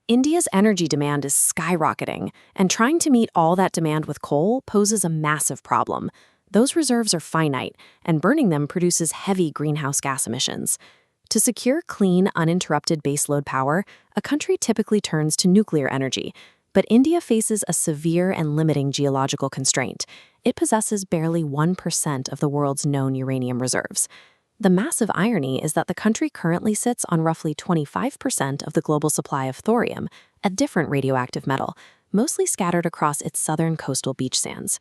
India's energy demand is skyrocketing, and trying to meet all that demand with coal poses a massive problem. Those reserves are finite, and burning them produces heavy greenhouse gas emissions. To secure clean, uninterrupted baseload power, a country typically turns to nuclear energy. But India faces a severe and limiting geological constraint. It possesses barely 1% of the world's known uranium reserves. The massive irony is that the country currently sits on roughly 25% of the global supply of thorium, a different radioactive metal, mostly scattered across its southern coastal beach sands.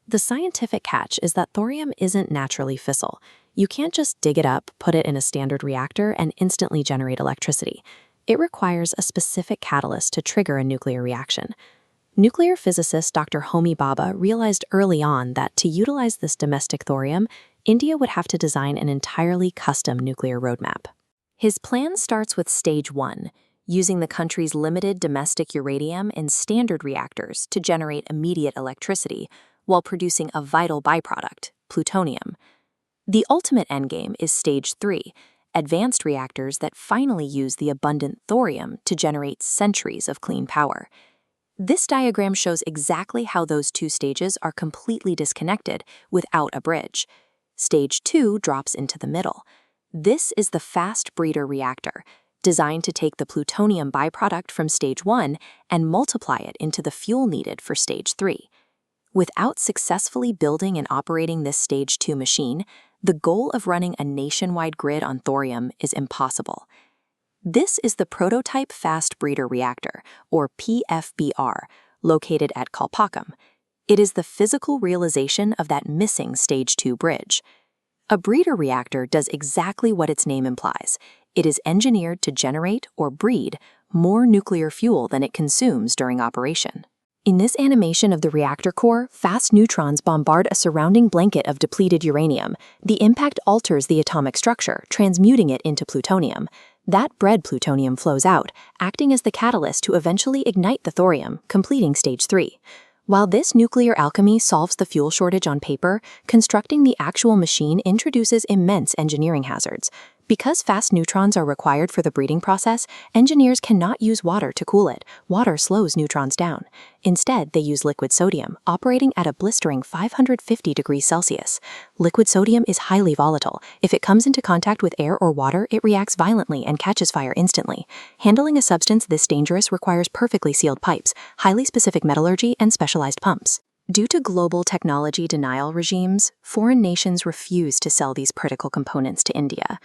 The scientific catch is that thorium isn't naturally fissile. You can't just dig it up, put it in a standard reactor, and instantly generate electricity. It requires a specific catalyst to trigger a nuclear reaction. Nuclear physicist Dr. Homi Bhabha realized early on that to utilize this domestic thorium, India would have to design an entirely custom nuclear roadmap. His plan starts with Stage 1, using the country's limited domestic uranium in standard reactors to generate immediate electricity while producing a vital byproduct, plutonium. The ultimate endgame is Stage 3, advanced reactors that finally use the abundant thorium to generate centuries of clean power. This diagram shows exactly how those two stages are completely disconnected without a bridge. Stage 2 drops into the middle. This is the Fast Breeder Reactor, designed to take the plutonium byproduct from Stage 1 and multiply it into the fuel needed for Stage 3. Without successfully building and operating this Stage 2 machine, the goal of running a nationwide grid on thorium is impossible. This is the prototype Fast Breeder Reactor, or PFBR, located at Kalpakkam. It is the physical realization of that missing Stage 2 bridge. A breeder reactor does exactly what its name implies. It is engineered to generate or breed more nuclear fuel than it consumes during operation. In this animation of the reactor core, fast neutrons bombard a surrounding blanket of depleted uranium. The impact alters the atomic structure, transmuting it into plutonium. That bred plutonium flows out, acting as the catalyst to eventually ignite the thorium, completing Stage 3. While this nuclear alchemy solves the fuel shortage on paper, constructing the actual machine introduces immense engineering hazards. Because fast neutrons are required for the breeding process, engineers cannot use water to cool it. Water slows neutrons down. Instead, they use liquid sodium, operating at a blistering 550 degrees Celsius. Liquid sodium is highly volatile. If it comes into contact with air or water, it reacts violently and catches fire instantly. Handling a substance this dangerous requires perfectly sealed pipes, highly specific metallurgy, and specialized pumps. Due to global technology denial regimes, foreign nations refuse to sell these critical components to India.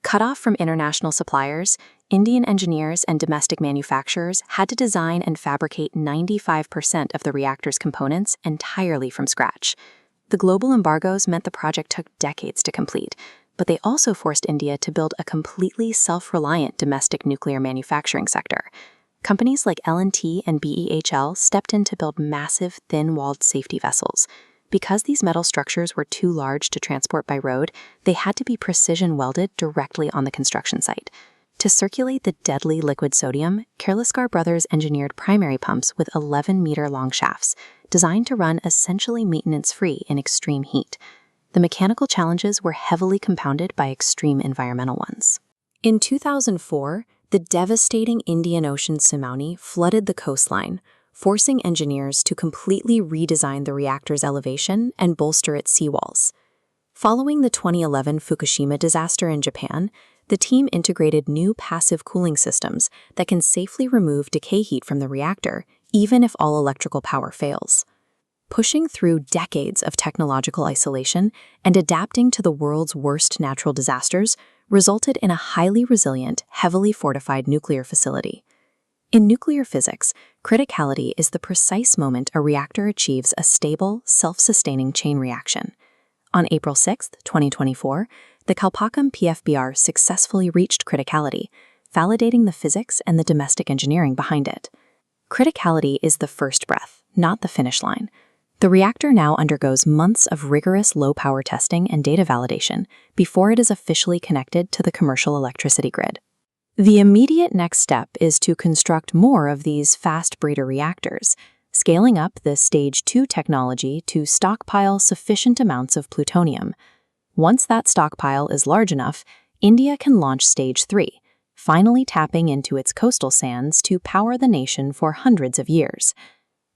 Cut off from international suppliers, Indian engineers and domestic manufacturers had to design and fabricate 95% of the reactor's components entirely from scratch. The global embargoes meant the project took decades to complete, but they also forced India to build a completely self-reliant domestic nuclear manufacturing sector. Companies like L&T and BEHL stepped in to build massive, thin-walled safety vessels. Because these metal structures were too large to transport by road, they had to be precision welded directly on the construction site. To circulate the deadly liquid sodium, Kirloskar Brothers engineered primary pumps with 11-meter-long shafts, designed to run essentially maintenance-free in extreme heat. The mechanical challenges were heavily compounded by extreme environmental ones. In 2004, the devastating Indian Ocean tsunami flooded the coastline, forcing engineers to completely redesign the reactor's elevation and bolster its seawalls. Following the 2011 Fukushima disaster in Japan, the team integrated new passive cooling systems that can safely remove decay heat from the reactor, even if all electrical power fails. Pushing through decades of technological isolation and adapting to the world's worst natural disasters resulted in a highly resilient, heavily fortified nuclear facility. In nuclear physics, criticality is the precise moment a reactor achieves a stable, self-sustaining chain reaction. On April 6, 2024, the Kalpakkam PFBR successfully reached criticality, validating the physics and the domestic engineering behind it. Criticality is the first breath, not the finish line. The reactor now undergoes months of rigorous low-power testing and data validation before it is officially connected to the commercial electricity grid. The immediate next step is to construct more of these fast breeder reactors, scaling up the Stage 2 technology to stockpile sufficient amounts of plutonium. Once that stockpile is large enough, India can launch Stage 3, finally tapping into its coastal sands to power the nation for hundreds of years.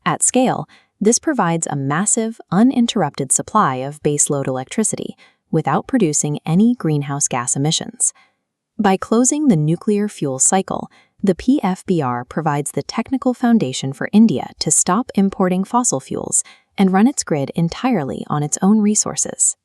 At scale, this provides a massive, uninterrupted supply of baseload electricity without producing any greenhouse gas emissions. By closing the nuclear fuel cycle, the PFBR provides the technical foundation for India to stop importing fossil fuels and run its grid entirely on its own resources.